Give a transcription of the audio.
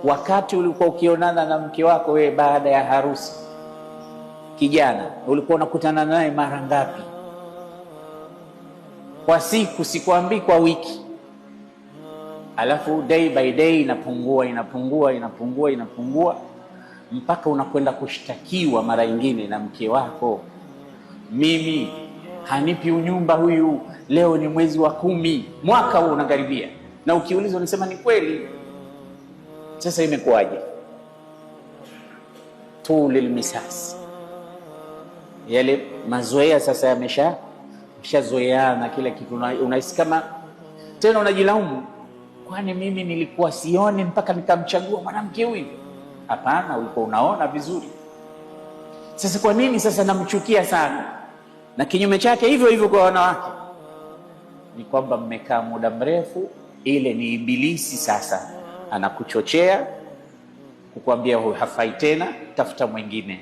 Wakati ulikuwa ukionana na mke wako wewe baada ya harusi, kijana, ulikuwa unakutana naye mara ngapi kwa siku? Sikwambii kwa wiki. Alafu day by day inapungua mpaka unakwenda kushtakiwa mara nyingine na mke wako, mimi hanipi unyumba huyu, leo ni mwezi wa 10, mwaka huu unakaribia, na ukiulizwa unasema ni kweli. Sasa imekuwaje? Tulil misas, yale mazoea sasa yameshazoeana kila kitu, unahisi kama tena unajilaumu, kwani mimi nilikuwa sioni mpaka nikamchagua mwanamke huyu? Hapana, ulikuwa unaona vizuri. Sasa kwa nini sasa namchukia sana? Na kinyume chake hivyo hivyo kwa wanawake, ni kwamba mmekaa muda mrefu, ile ni ibilisi sasa anakuchochea kukwambia huyu hafai tena, tafuta mwingine.